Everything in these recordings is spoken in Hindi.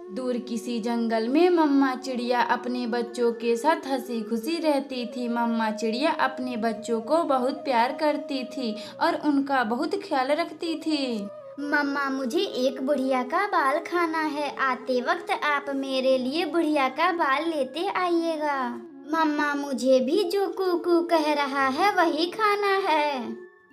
दूर किसी जंगल में मम्मा चिड़िया अपने बच्चों के साथ हंसी खुशी रहती थी। मम्मा चिड़िया अपने बच्चों को बहुत प्यार करती थी और उनका बहुत ख्याल रखती थी। मम्मा, मुझे एक बुढ़िया का बाल खाना है। आते वक्त आप मेरे लिए बुढ़िया का बाल लेते आइएगा। मम्मा, मुझे भी जो कुकू कह रहा है वही खाना है।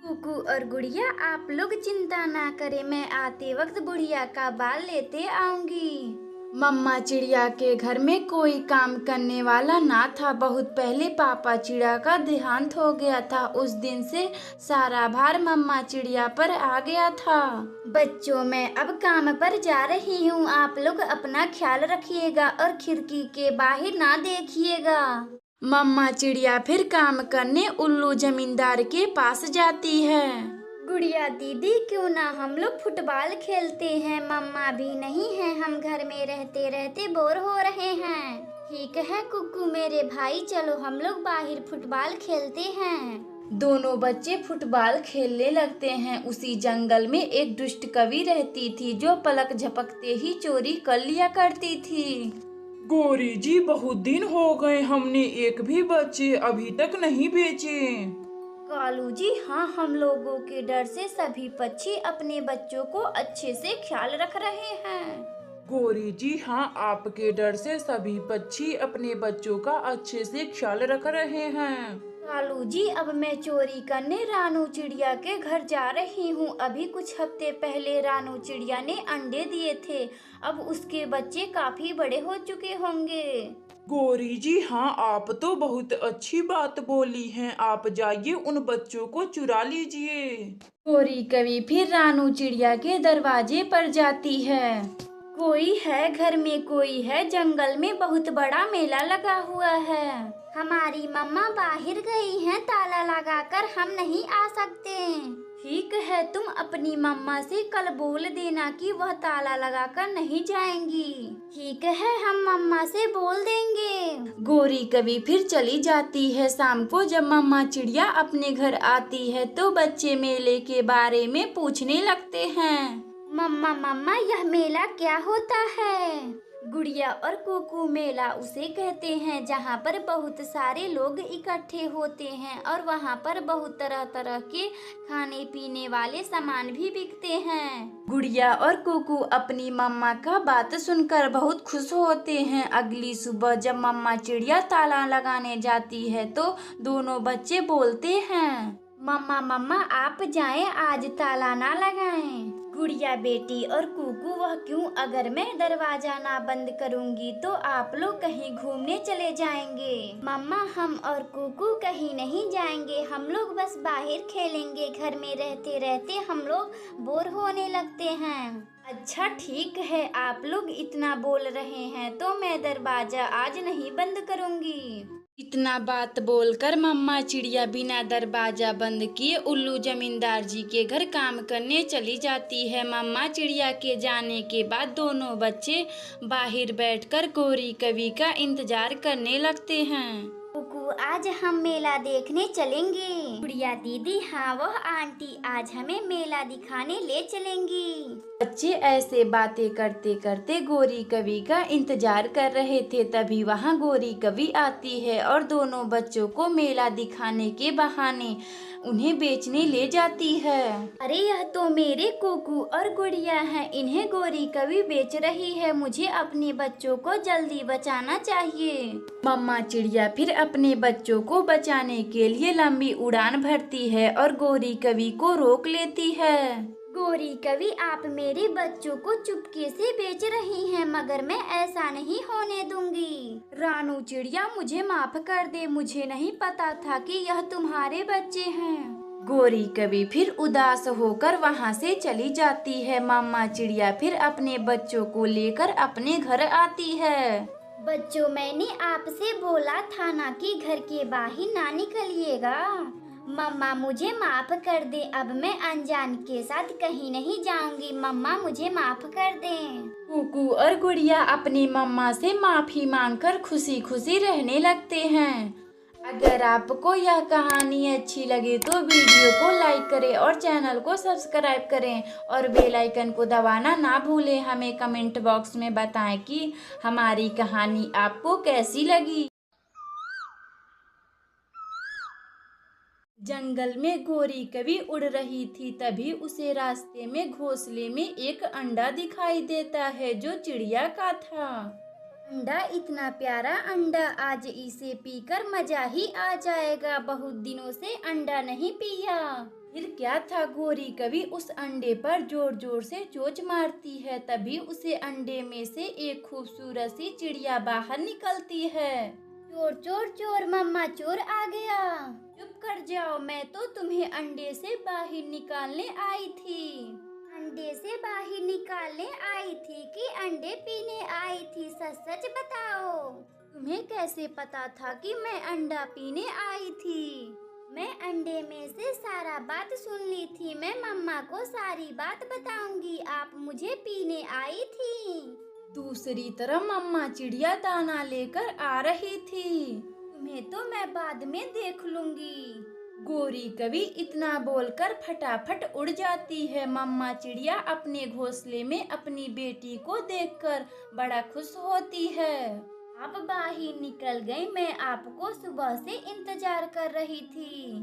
कुकू और गुड़िया, आप लोग चिंता ना करें, मैं आते वक्त बुढ़िया का बाल लेते आऊंगी। मम्मा चिड़िया के घर में कोई काम करने वाला ना था। बहुत पहले पापा चिड़िया का देहांत हो गया था। उस दिन से सारा भार मम्मा चिड़िया पर आ गया था। बच्चों, मैं अब काम पर जा रही हूँ। आप लोग अपना ख्याल रखिएगा और खिड़की के बाहर ना देखिएगा। मम्मा चिड़िया फिर काम करने उल्लू जमींदार के पास जाती है। गुड़िया दीदी, क्यों ना हम लोग फुटबॉल खेलते हैं? मम्मा भी नहीं है, हम घर में रहते रहते बोर हो रहे हैं। ठीक है कुकू मेरे भाई, चलो हम लोग बाहर फुटबॉल खेलते हैं। दोनों बच्चे फुटबॉल खेलने लगते हैं। उसी जंगल में एक दुष्ट कवि रहती थी जो पलक झपकते ही चोरी कर लिया करती थी। गौरी जी, बहुत दिन हो गए, हमने एक भी बच्चे अभी तक नहीं बेचे। कालू जी, हाँ, हम लोगों के डर से सभी पक्षी अपने बच्चों को अच्छे से ख्याल रख रहे हैं। गौरी जी, हाँ, आपके डर से सभी पक्षी अपने बच्चों का अच्छे से ख्याल रख रहे हैं। कालू जी, अब मैं चोरी करने रानू चिड़िया के घर जा रही हूँ। अभी कुछ हफ्ते पहले रानू चिड़िया ने अंडे दिए थे। अब उसके बच्चे काफी बड़े हो चुके होंगे। गौरी जी, हाँ, आप तो बहुत अच्छी बात बोली हैं। आप जाइए उन बच्चों को चुरा लीजिए। गौरी कवि फिर रानू चिड़िया के दरवाजे पर जाती है। कोई है घर में? कोई है? जंगल में बहुत बड़ा मेला लगा हुआ है। हमारी मम्मा बाहर गई हैं, ताला लगाकर हम नहीं आ सकते। ठीक है, तुम अपनी मम्मा से कल बोल देना कि वह ताला लगाकर नहीं जाएंगी। ठीक है, हम मम्मा से बोल देंगे। गौरी कवि फिर चली जाती है। शाम को जब मम्मा चिड़िया अपने घर आती है तो बच्चे मेले के बारे में पूछने लगते हैं। मम्मा मम्मा, यह मेला क्या होता है? गुड़िया और कुकू, मेला उसे कहते हैं जहाँ पर बहुत सारे लोग इकट्ठे होते हैं और वहाँ पर बहुत तरह तरह के खाने पीने वाले सामान भी बिकते हैं। गुड़िया और कुकू अपनी मम्मा का बात सुनकर बहुत खुश होते हैं। अगली सुबह जब मम्मा चिड़िया ताला लगाने जाती है तो दोनों बच्चे बोलते हैं, मम्मा मम्मा, आप जाएं, आज ताला ना लगाएं। गुड़िया बेटी और कुकू, वह क्यों? अगर मैं दरवाजा ना बंद करूंगी तो आप लोग कहीं घूमने चले जाएंगे। मम्मा, हम और कुकू कहीं नहीं जाएंगे, हम लोग बस बाहर खेलेंगे। घर में रहते रहते हम लोग बोर होने लगते हैं। अच्छा ठीक है, आप लोग इतना बोल रहे हैं तो मैं दरवाजा आज नहीं बंद करूंगी। इतना बात बोलकर मम्मा चिड़िया बिना दरवाजा बंद किए उल्लू जमींदार जी के घर काम करने चली जाती है। मम्मा चिड़िया के जाने के बाद दोनों बच्चे बाहर बैठकर गौरी कवि का इंतजार करने लगते हैं। कुकू, आज हम मेला देखने चलेंगे। गुड़िया दीदी, हाँ, वह आंटी आज हमें मेला दिखाने ले चलेंगी। बच्चे ऐसे बातें करते करते गौरी कवि का इंतजार कर रहे थे। तभी वहाँ गौरी कवि आती है और दोनों बच्चों को मेला दिखाने के बहाने उन्हें बेचने ले जाती है। अरे, यह तो मेरे कुकू और गुड़िया हैं, इन्हें गौरी कवि बेच रही है। मुझे अपने बच्चों को जल्दी बचाना चाहिए। मम्मा चिड़िया फिर अपने बच्चों को बचाने के लिए लंबी उड़ान भरती है और गौरी कवि को रोक लेती है। गौरी कवि, आप मेरे बच्चों को चुपके से बेच रही हैं, मगर मैं ऐसा नहीं होने दूंगी। रानू चिड़िया, मुझे माफ कर दे, मुझे नहीं पता था कि यह तुम्हारे बच्चे हैं। गौरी कवि फिर उदास होकर वहाँ से चली जाती है। मम्मा चिड़िया फिर अपने बच्चों को लेकर अपने घर आती है। बच्चों, मैंने आपसे बोला था ना कि घर के बाहर ना निकलिएगा। मम्मा, मुझे माफ कर दे, अब मैं अनजान के साथ कहीं नहीं जाऊंगी। मम्मा, मुझे माफ कर दें। कुकू और गुड़िया अपनी मम्मा से माफी मांगकर खुशी खुशी रहने लगते हैं। अगर आपको यह कहानी अच्छी लगे तो वीडियो को लाइक करें और चैनल को सब्सक्राइब करें और बेल आइकन को दबाना ना भूलें। हमें कमेंट बॉक्स में बताएं कि हमारी कहानी आपको कैसी लगी। जंगल में गोरी कभी उड़ रही थी, तभी उसे रास्ते में घोंसले में एक अंडा दिखाई देता है जो चिड़िया का था। अंडा, इतना प्यारा अंडा, आज इसे पीकर मजा ही आ जाएगा। बहुत दिनों से अंडा नहीं पिया। फिर क्या था, गोरी कभी उस अंडे पर जोर जोर से चोंच मारती है। तभी उसे अंडे में से एक खूबसूरत सी चिड़िया बाहर निकलती है। चोर चोर चोर, मम्मा चोर आ गया। चुप कर जाओ, मैं तो तुम्हें अंडे से बाहर निकालने आई थी। अंडे से बाहर निकालने आई थी कि अंडे पीने आई थी? सच सच बताओ। तुम्हें कैसे पता था कि मैं अंडा पीने आई थी? मैं अंडे में से सारा बात सुन ली थी। मैं मम्मा को सारी बात बताऊंगी। आप मुझे पीने आई थी। दूसरी तरफ मम्मा चिड़िया दाना लेकर आ रही थी। तुम्हें तो मैं बाद में देख लूंगी। गोरी कभी इतना बोलकर फटाफट उड़ जाती है। मम्मा चिड़िया अपने घोंसले में अपनी बेटी को देखकर बड़ा खुश होती है। आप बाहर निकल गई, मैं आपको सुबह से इंतजार कर रही थी।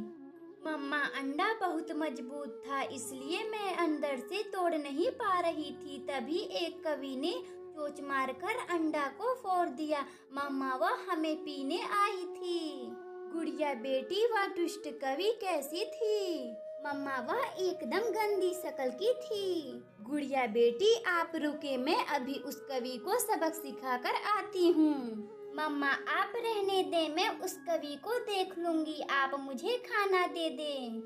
मम्मा, अंडा बहुत मजबूत था, इसलिए मैं अंदर से तोड़ नहीं पा रही थी। तभी एक कवि ने चोंच मारकर अंडा को फोड़ दिया। मम्मा, वह हमें पीने आई थी। गुड़िया बेटी, वह दुष्ट कवि कैसी थी? मम्मा, वह एकदम गंदी शक्ल की थी। गुड़िया बेटी, आप रुके, मैं अभी उस कवि को सबक सिखाकर आती हूँ। मम्मा, आप रहने दें, मैं उस कवि को देख लूंगी। आप मुझे खाना दे दें।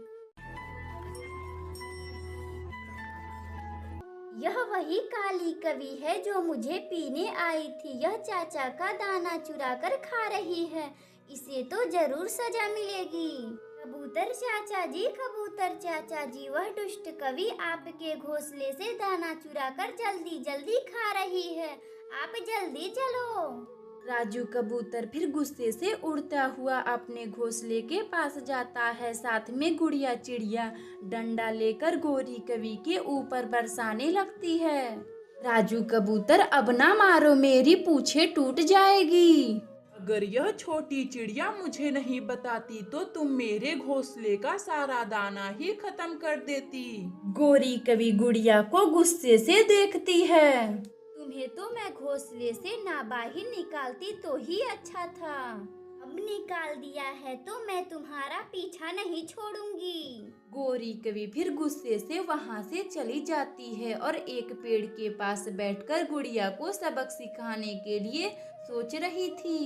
यह वही काली कवि है जो मुझे पीने आई थी। यह चाचा का दाना चुरा कर खा रही है। इसे तो जरूर सजा मिलेगी। कबूतर चाचा जी, वह दुष्ट कवि आपके घोंसले से दाना चुरा कर जल्दी जल्दी खा रही है। आप जल्दी चलो। राजू कबूतर फिर गुस्से से उड़ता हुआ अपने घोंसले के पास जाता है। साथ में गुड़िया चिड़िया डंडा लेकर गोरी कवि के ऊपर बरसाने लगती है। राजू कबूतर, अब ना मारो, मेरी पूंछें टूट जाएगी। अगर यह छोटी चिड़िया मुझे नहीं बताती तो तुम मेरे घोंसले का सारा दाना ही खत्म कर देती। गोरी कवि गुड़िया को गुस्से से देखती है। तुम्हें तो मैं घोंसले से ना बाहर निकालती तो ही अच्छा था। अब निकाल दिया है तो मैं तुम्हारा पीछा नहीं छोड़ूंगी। गोरी कवि फिर गुस्से से वहां से चली जाती है और एक पेड़ के पास बैठकर गुड़िया को सबक सिखाने के लिए सोच रही थी।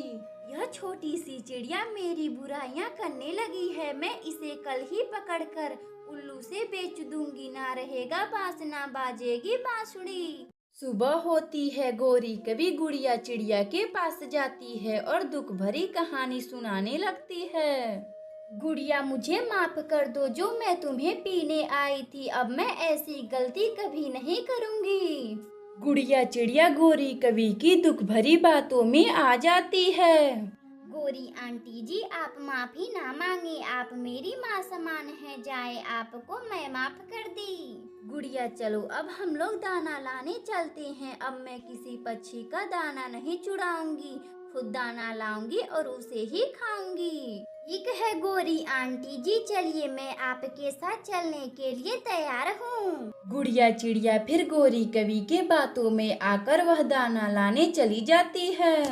यह छोटी सी चिड़िया मेरी बुराइयां करने लगी है। मैं इसे कल ही पकड़कर उल्लू से बेच दूंगी। ना रहेगा बांस, ना बाजेगी बांसुरी। सुबह होती है। गोरी कभी गुड़िया चिड़िया के पास जाती है और दुख भरी कहानी सुनाने लगती है। गुड़िया, मुझे माफ कर दो, जो मैं तुम्हें पीने आई थी। अब मैं ऐसी गलती कभी नहीं करूंगी। गुड़िया चिड़िया गोरी कवि की दुख भरी बातों में आ जाती है। गोरी आंटी जी, आप माफी ना मांगे, आप मेरी माँ समान है। जाए, आपको मैं माफ कर दी। गुड़िया, चलो अब हम लोग दाना लाने चलते हैं। अब मैं किसी पक्षी का दाना नहीं चुराऊंगी, खुद दाना लाऊंगी और उसे ही खाऊंगी। ठीक है गोरी आंटी जी, चलिए, मैं आपके साथ चलने के लिए तैयार हूँ। गुड़िया चिड़िया फिर गोरी कवि के बातों में आकर वह दाना लाने चली जाती है।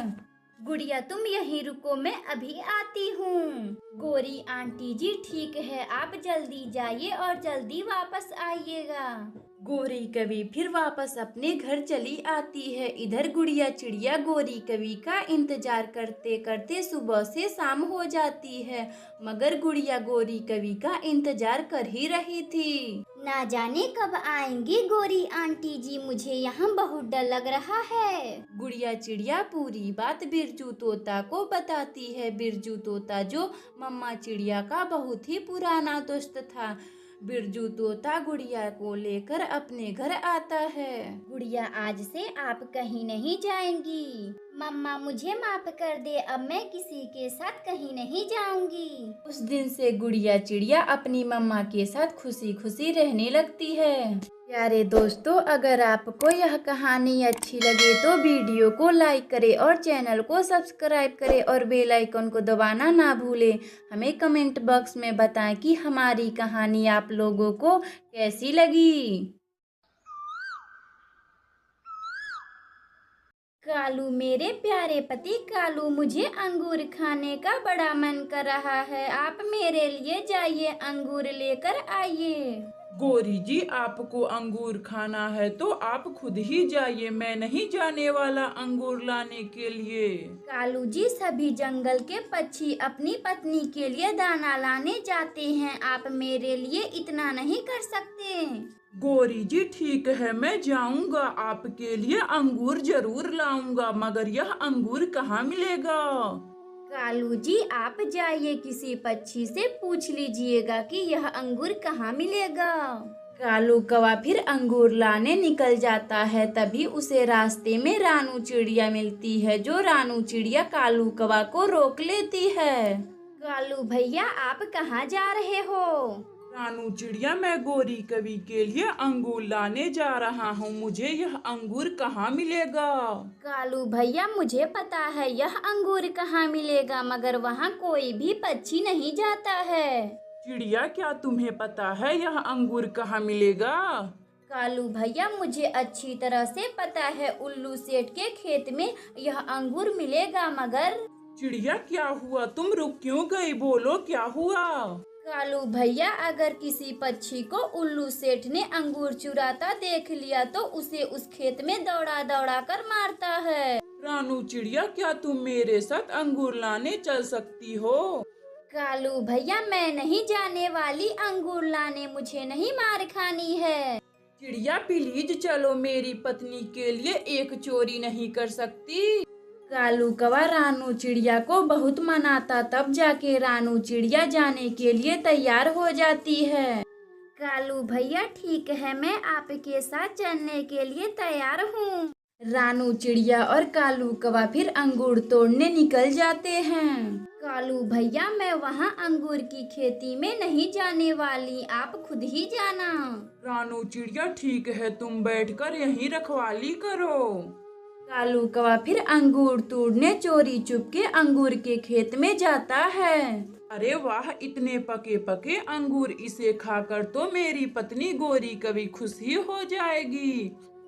गुड़िया, तुम यहीं रुको, मैं अभी आती हूँ। गोरी आंटी जी, ठीक है, आप जल्दी जाइए और जल्दी वापस आइएगा। गोरी कवि फिर वापस अपने घर चली आती है। इधर गुड़िया चिड़िया गोरी कवि का इंतजार करते करते सुबह से शाम हो जाती है, मगर गुड़िया गोरी कवि का इंतजार कर ही रही थी। ना जाने कब आएंगी गोरी आंटी जी, मुझे यहाँ बहुत डर लग रहा है। गुड़िया चिड़िया पूरी बात बिरजू तोता को बताती है। बिरजू तोता जो मम्मा चिड़िया का बहुत ही पुराना दोस्त था। बिरजू तोता गुड़िया को लेकर अपने घर आता है। गुड़िया, आज से आप कहीं नहीं जाएंगी। मम्मा मुझे माफ कर दे, अब मैं किसी के साथ कहीं नहीं जाऊंगी। उस दिन से गुड़िया चिड़िया अपनी मम्मा के साथ खुशी खुशी रहने लगती है। प्यारे दोस्तों, अगर आपको यह कहानी अच्छी लगे तो वीडियो को लाइक करें और चैनल को सब्सक्राइब करें और बेल आइकन को दबाना ना भूलें। हमें कमेंट बॉक्स में बताएं कि हमारी कहानी आप लोगों को कैसी लगी। कालू, मेरे प्यारे पति कालू, मुझे अंगूर खाने का बड़ा मन कर रहा है। आप मेरे लिए जाइए, अंगूर लेकर आइए। गौरी जी, आपको अंगूर खाना है तो आप खुद ही जाइए, मैं नहीं जाने वाला अंगूर लाने के लिए। कालू जी, सभी जंगल के पक्षी अपनी पत्नी के लिए दाना लाने जाते हैं, आप मेरे लिए इतना नहीं कर सकते। गौरी जी ठीक है, मैं जाऊंगा, आपके लिए अंगूर जरूर लाऊंगा, मगर यह अंगूर कहाँ मिलेगा? कालू जी, आप जाइए, किसी पक्षी से पूछ लीजिएगा कि यह अंगूर कहाँ मिलेगा। कालू कौवा फिर अंगूर लाने निकल जाता है। तभी उसे रास्ते में रानू चिड़िया मिलती है, जो रानू चिड़िया कालू कौवा को रोक लेती है। कालू भैया, आप कहाँ जा रहे हो? रानू चिड़िया, मैं गौरी कवि के लिए अंगूर लाने जा रहा हूँ, मुझे यह अंगूर कहाँ मिलेगा? कालू भैया, मुझे पता है यह अंगूर कहाँ मिलेगा, मगर वहाँ कोई भी पक्षी नहीं जाता है। चिड़िया, क्या तुम्हें पता है यह अंगूर कहाँ मिलेगा? कालू भैया, मुझे अच्छी तरह से पता है, उल्लू सेठ के खेत में यह अंगूर मिलेगा। मगर चिड़िया, क्या हुआ? तुम रुक क्यों गई? बोलो, क्या हुआ? कालू भैया, अगर किसी पक्षी को उल्लू सेठ ने अंगूर चुराता देख लिया तो उसे उस खेत में दौड़ा दौड़ा कर मारता है। रानू चिड़िया, क्या तुम मेरे साथ अंगूर लाने चल सकती हो? कालू भैया, मैं नहीं जाने वाली अंगूर लाने, मुझे नहीं मार खानी है। चिड़िया प्लीज चलो, मेरी पत्नी के लिए एक चोरी नहीं कर सकती। कालू कौवा रानू चिड़िया को बहुत मनाता, तब जाके रानू चिड़िया जाने के लिए तैयार हो जाती है। कालू भैया, ठीक है, मैं आपके साथ चलने के लिए तैयार हूँ। रानू चिड़िया और कालू कौवा फिर अंगूर तोड़ने निकल जाते हैं। कालू भैया, मैं वहाँ अंगूर की खेती में नहीं जाने वाली, आप खुद ही जाना। रानू चिड़िया ठीक है, तुम बैठकर यहीं रखवाली करो। कालू कौवा फिर अंगूर तोड़ने चोरी चुपके अंगूर के खेत में जाता है। अरे वाह, इतने पके पके अंगूर, इसे खाकर तो मेरी पत्नी गौरी कभी खुशी हो जाएगी।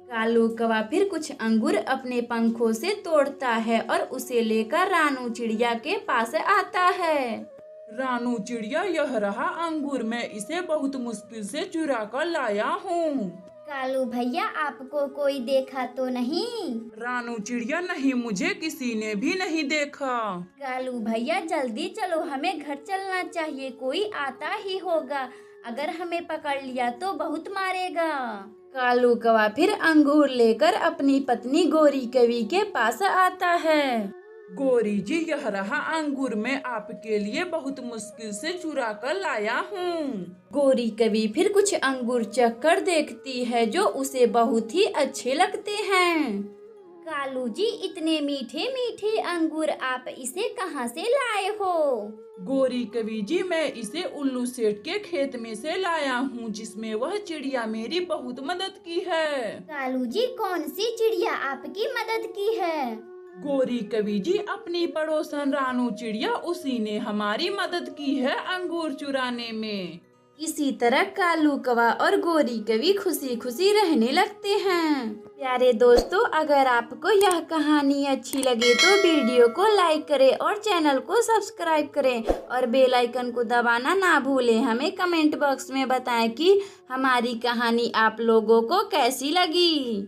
कालू कौवा फिर कुछ अंगूर अपने पंखों से तोड़ता है और उसे लेकर रानू चिड़िया के पास आता है। रानू चिड़िया, यह रहा अंगूर, मैं इसे बहुत मुश्किल से चुरा कर लाया हूँ। कालू भैया, आपको कोई देखा तो नहीं? रानू चिड़िया, नहीं, मुझे किसी ने भी नहीं देखा। कालू भैया, जल्दी चलो, हमें घर चलना चाहिए, कोई आता ही होगा, अगर हमें पकड़ लिया तो बहुत मारेगा। कालू कौवा फिर अंगूर लेकर अपनी पत्नी गौरी कवि के पास आता है। गौरी जी, यह रहा अंगूर, मैं आपके लिए बहुत मुश्किल से चुरा कर लाया हूँ। गौरी कवि फिर कुछ अंगूर चख कर देखती है, जो उसे बहुत ही अच्छे लगते हैं। कालू जी, इतने मीठे मीठे अंगूर आप इसे कहाँ से लाए हो? गौरी कवि जी, मैं इसे उल्लू सेठ के खेत में से लाया हूँ, जिसमें वह चिड़िया मेरी बहुत मदद की है। कालू जी, कौन सी चिड़िया आपकी मदद की है? गौरी कवि जी, अपनी पड़ोसन रानू चिड़िया, उसी ने हमारी मदद की है अंगूर चुराने में। इसी तरह कालू कौवा और गौरी कवि खुशी खुशी रहने लगते हैं। प्यारे दोस्तों, अगर आपको यह कहानी अच्छी लगे तो वीडियो को लाइक करें और चैनल को सब्सक्राइब करें और बेल आइकन को दबाना ना भूलें। हमें कमेंट बॉक्स में बताएं कि हमारी कहानी आप लोगों को कैसी लगी।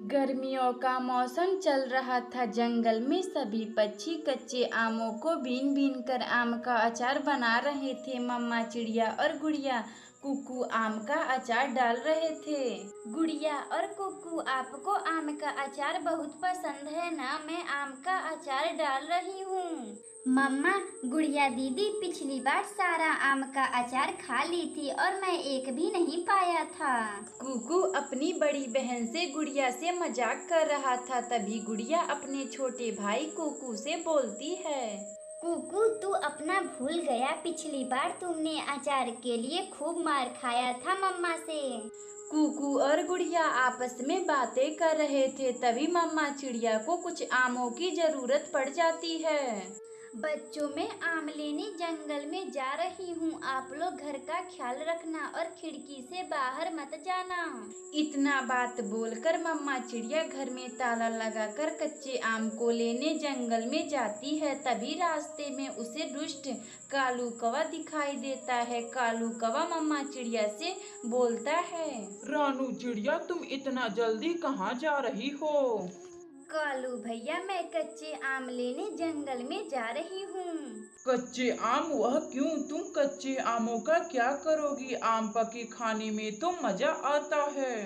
गर्मियों का मौसम चल रहा था। जंगल में सभी पक्षी कच्चे आमों को बीन बीन कर आम का अचार बना रहे थे। मम्मा चिड़िया और गुड़िया कुकू आम का अचार डाल रहे थे। गुड़िया और कुकू, आपको आम का अचार बहुत पसंद है ना? मैं आम का अचार डाल रही हूँ। मम्मा, गुड़िया दीदी पिछली बार सारा आम का अचार खा ली थी और मैं एक भी नहीं पाया था। कुकू अपनी बड़ी बहन से गुड़िया से मजाक कर रहा था। तभी गुड़िया अपने छोटे भाई कुकू से बोलती है, कुकू, तू अपना भूल गया? पिछली बार तुमने अचार के लिए खूब मार खाया था मम्मा से। कुकू और गुड़िया आपस में बातें कर रहे थे। तभी मम्मा चिड़िया को कुछ आमों की जरूरत पड़ जाती है। बच्चों, मैं आम लेने जंगल में जा रही हूँ। आप लोग घर का ख्याल रखना और खिड़की से बाहर मत जाना। इतना बात बोलकर मम्मा चिड़िया घर में ताला लगाकर कच्चे आम को लेने जंगल में जाती है। तभी रास्ते में उसे दुष्ट कालू कौवा दिखाई देता है। कालू कौवा मम्मा चिड़िया से बोलता है, रानू चिड़िया, तुम इतना जल्दी कहाँ जा रही हो? कालू भैया, मैं कच्चे आम लेने जंगल में जा रही हूँ। कच्चे आम? वह क्यों? तुम कच्चे आमों का क्या करोगी? आम पके खाने में तो मजा आता है।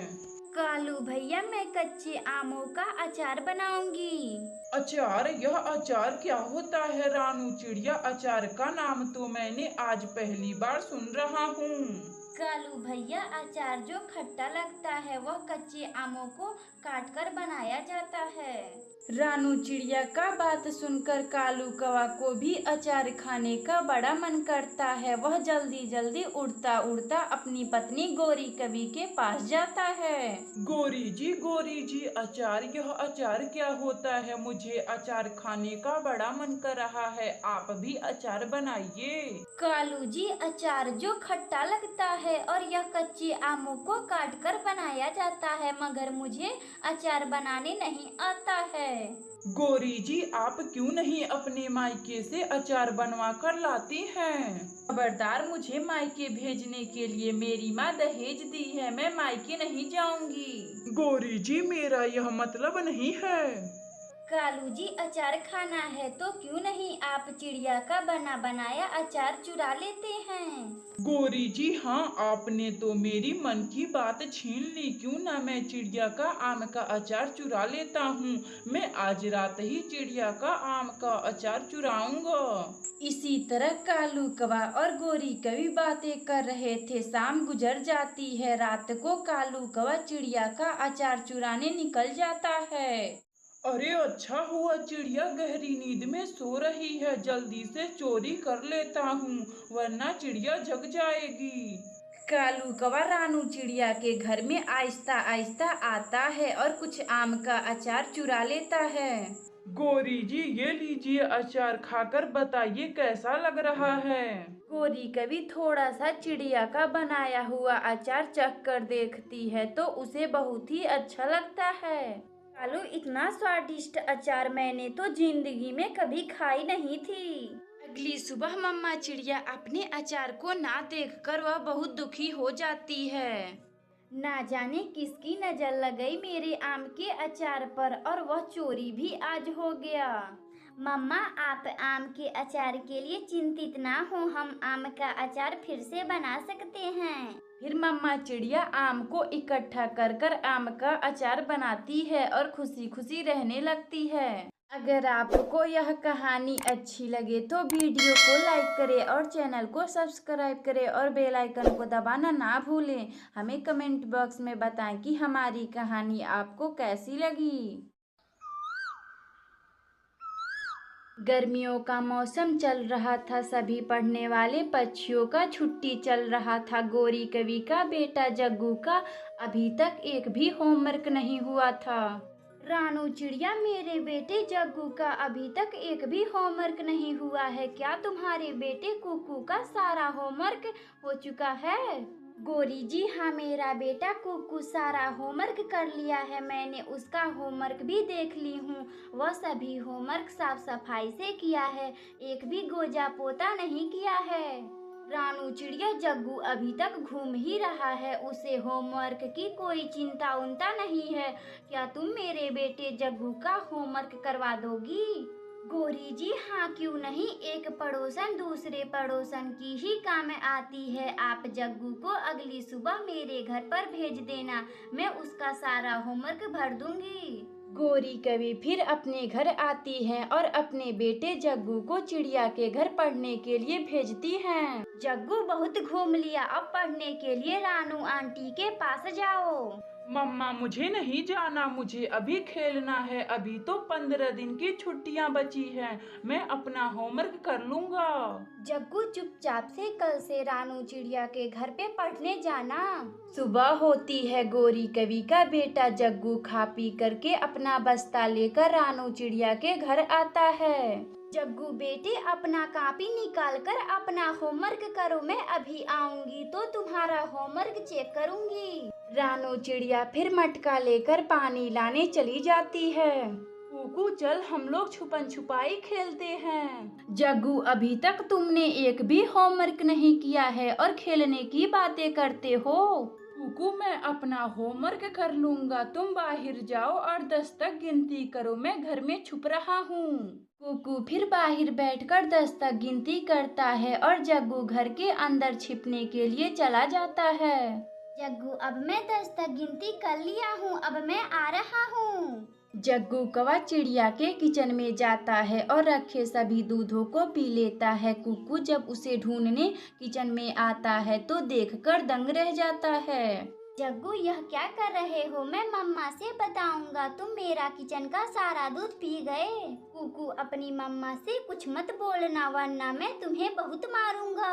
कालू भैया, मैं कच्चे आमों का अचार बनाऊंगी। अचार? यह अचार क्या होता है रानू चिड़िया? अचार का नाम तो मैंने आज पहली बार सुन रहा हूँ। कालू भैया, अचार जो खट्टा लगता है वह कच्चे आमों को काटकर बनाया जाता है। रानू चिड़िया का बात सुनकर कालू कौवा को भी अचार खाने का बड़ा मन करता है। वह जल्दी जल्दी उड़ता उड़ता अपनी पत्नी गोरी कवि के पास जाता है। गोरी जी, अचार? यह अचार क्या होता है? मुझे अचार खाने का बड़ा मन कर रहा है। आप भी अचार बनाइए। कालू जी, अचार जो खट्टा लगता है और यह कच्चे आमों को काटकर बनाया जाता है, मगर मुझे अचार बनाने नहीं आता है। गोरी जी, आप क्यों नहीं अपने मायके से अचार बनवा कर लाती हैं? खबरदार, मुझे मायके भेजने के लिए मेरी माँ दहेज दी है। मैं मायके नहीं जाऊंगी। गोरी जी, मेरा यह मतलब नहीं है। कालू जी, अचार खाना है तो क्यों नहीं आप चिड़िया का बना बनाया अचार चुरा लेते हैं। गोरी जी, हाँ, आपने तो मेरी मन की बात छीन ली। क्यों ना मैं चिड़िया का आम का अचार चुरा लेता हूँ। मैं आज रात ही चिड़िया का आम का अचार चुराऊंगा। इसी तरह कालू कौवा और गोरी कवि बातें कर रहे थे। शाम गुजर जाती है। रात को कालू कौवा चिड़िया का अचार चुराने निकल जाता है। अरे, अच्छा हुआ चिड़िया गहरी नींद में सो रही है। जल्दी से चोरी कर लेता हूँ, वरना चिड़िया जग जाएगी। कालू कौवा रानू चिड़िया के घर में आहिस्ता आहिस्ता आता है और कुछ आम का अचार चुरा लेता है। गोरी जी, ये लीजिए अचार, खाकर बताइए कैसा लग रहा है। गोरी कवि थोड़ा सा चिड़िया का बनाया हुआ अचार चख कर देखती है तो उसे बहुत ही अच्छा लगता है। कालू, इतना स्वादिष्ट अचार मैंने तो जिंदगी में कभी खाई नहीं थी। अगली सुबह मम्मा चिड़िया अपने अचार को ना देखकर वह बहुत दुखी हो जाती है। ना जाने किसकी नजर लग गई मेरे आम के अचार पर और वह चोरी भी आज हो गया। मम्मा, आप आम के अचार के लिए चिंतित ना हो, हम आम का अचार फिर से बना सकते हैं। फिर मम्मा चिड़िया आम को इकट्ठा कर कर आम का अचार बनाती है और खुशी खुशी रहने लगती है। अगर आपको यह कहानी अच्छी लगे तो वीडियो को लाइक करें और चैनल को सब्सक्राइब करें और बेल आइकन को दबाना ना भूलें। हमें कमेंट बॉक्स में बताएं कि हमारी कहानी आपको कैसी लगी। गर्मियों का मौसम चल रहा था। सभी पढ़ने वाले पक्षियों का छुट्टी चल रहा था। गोरी कवि का बेटा जग्गू का अभी तक एक भी होमवर्क नहीं हुआ था। रानू चिड़िया, मेरे बेटे जग्गू का अभी तक एक भी होमवर्क नहीं हुआ है। क्या तुम्हारे बेटे कुकू का सारा होमवर्क हो चुका है? गोरी जी, हाँ, मेरा बेटा कुकू सारा होमवर्क कर लिया है। मैंने उसका होमवर्क भी देख ली हूँ। वह सभी होमवर्क साफ सफाई से किया है, एक भी गोजा पोता नहीं किया है। रानू चिड़िया, जग्गू अभी तक घूम ही रहा है, उसे होमवर्क की कोई चिंता उनता नहीं है। क्या तुम मेरे बेटे जग्गू का होमवर्क करवा दोगी? गोरी जी, हाँ, क्यों नहीं। एक पड़ोसन दूसरे पड़ोसन की ही काम आती है। आप जग्गू को अगली सुबह मेरे घर पर भेज देना, मैं उसका सारा होमवर्क भर दूंगी। गौरी कवि फिर अपने घर आती है और अपने बेटे जग्गू को चिड़िया के घर पढ़ने के लिए भेजती हैं। जग्गू बहुत घूम लिया, अब पढ़ने के लिए रानू आंटी के पास जाओ। मम्मा मुझे नहीं जाना, मुझे अभी खेलना है। अभी तो 15 दिन की छुट्टियां बची हैं, मैं अपना होमवर्क कर लूंगा। जग्गू चुपचाप से कल से रानू चिड़िया के घर पे पढ़ने जाना। सुबह होती है। गौरी कवि का बेटा जग्गू खा पी करके अपना बस्ता लेकर रानू चिड़िया के घर आता है। जग्गू बेटे, अपना कॉपी निकाल कर अपना होमवर्क करो, मैं अभी आऊंगी तो तुम्हारा होमवर्क चेक करूंगी। रानू चिड़िया फिर मटका लेकर पानी लाने चली जाती है। कुकू चल हम लोग छुपन छुपाई खेलते हैं। जग्गू अभी तक तुमने एक भी होमवर्क नहीं किया है और खेलने की बातें करते हो। कुकू मैं अपना होमवर्क कर लूंगा, तुम बाहर जाओ और 10 तक गिनती करो, मैं घर में छुप रहा हूँ। कुकू फिर बाहर बैठकर 10 तक गिनती करता है और जग्गू घर के अंदर छिपने के लिए चला जाता है। जग्गू अब मैं 10 तक गिनती कर लिया हूँ, अब मैं आ रहा हूँ। जग्गू कौवा चिड़िया के किचन में जाता है और रखे सभी दूधों को पी लेता है। कुकू जब उसे ढूंढने किचन में आता है तो देखकर दंग रह जाता है। जग्गू यह क्या कर रहे हो? मैं मम्मा से बताऊंगा, तुम मेरा किचन का सारा दूध पी गए। कुकू अपनी मम्मा से कुछ मत बोलना वरना मैं तुम्हें बहुत मारूंगा।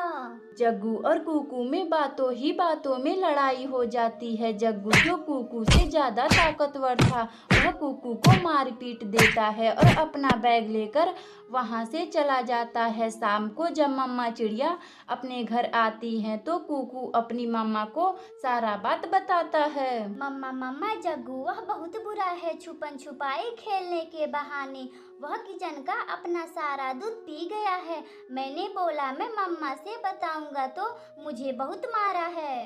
जग्गू और कुकू में बातों ही बातों में लड़ाई हो जाती है। जग्गू जो कुकू से ज्यादा ताकतवर था वह कुकू को मार पीट देता है और अपना बैग लेकर वहां से चला जाता है। शाम को जब मम्मा चिड़िया अपने घर आती हैं तो कुकू अपनी मम्मा को सारा बात बताता है। मम्मा जग्गू वह बहुत बुरा है, छुपन छुपाई खेलने के बहाने वह किचन का अपना सारा दूध पी गया है। मैंने बोला मैं मम्मा से बताऊंगा तो मुझे बहुत मारा है।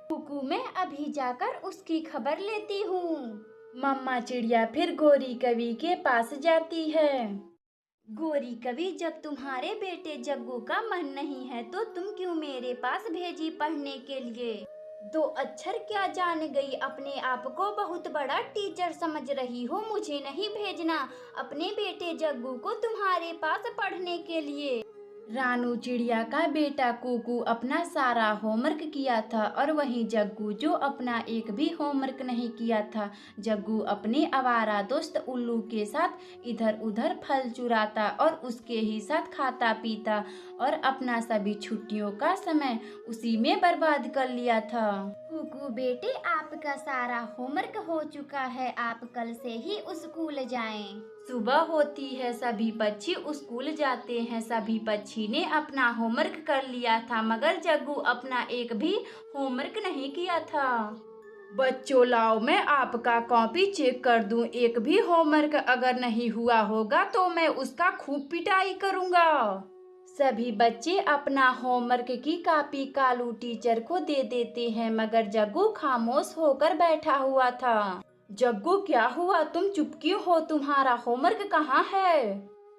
कुकू मैं अभी जाकर उसकी खबर लेती हूँ। मम्मा चिड़िया फिर गौरी कवि के पास जाती है। गौरी कवि, जब तुम्हारे बेटे जग्गू का मन नहीं है तो तुम क्यों मेरे पास भेजी पढ़ने के लिए? 2 अक्षर क्या जान गई, अपने आप को बहुत बड़ा टीचर समझ रही हो। मुझे नहीं भेजना अपने बेटे जग्गू को तुम्हारे पास पढ़ने के लिए। रानू चिड़िया का बेटा कुकू अपना सारा होमवर्क किया था और वहीं जग्गू जो अपना एक भी होमवर्क नहीं किया था। जग्गू अपने आवारा दोस्त उल्लू के साथ इधर उधर फल चुराता और उसके ही साथ खाता पीता और अपना सभी छुट्टियों का समय उसी में बर्बाद कर लिया था। कुकू बेटे, आपका सारा होमवर्क हो चुका है, आप कल से ही स्कूल जाएं। सुबह होती है, सभी पक्षी स्कूल जाते हैं। सभी पक्षी ने अपना होमवर्क कर लिया था मगर जग्गू अपना एक भी होमवर्क नहीं किया था। बच्चों लाओ मैं आपका कॉपी चेक कर दूं, एक भी होमवर्क अगर नहीं हुआ होगा तो मैं उसका खूब पिटाई करूंगा। सभी बच्चे अपना होमवर्क की कॉपी कालू टीचर को दे देते हैं मगर जग्गू खामोश होकर बैठा हुआ था। जग्गू क्या हुआ, तुम चुप क्यों हो? तुम्हारा होमवर्क कहाँ है?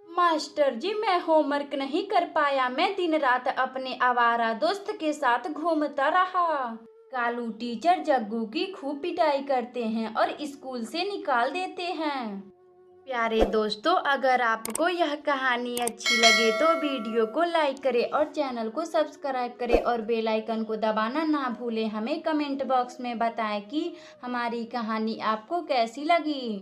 मास्टर जी मैं होमवर्क नहीं कर पाया, मैं दिन रात अपने आवारा दोस्त के साथ घूमता रहा। कालू टीचर जग्गू की खूब पिटाई करते हैं और स्कूल से निकाल देते हैं। प्यारे दोस्तों, अगर आपको यह कहानी अच्छी लगे तो वीडियो को लाइक करें और चैनल को सब्सक्राइब करें और बेल आइकन को दबाना ना भूलें। हमें कमेंट बॉक्स में बताएं कि हमारी कहानी आपको कैसी लगी।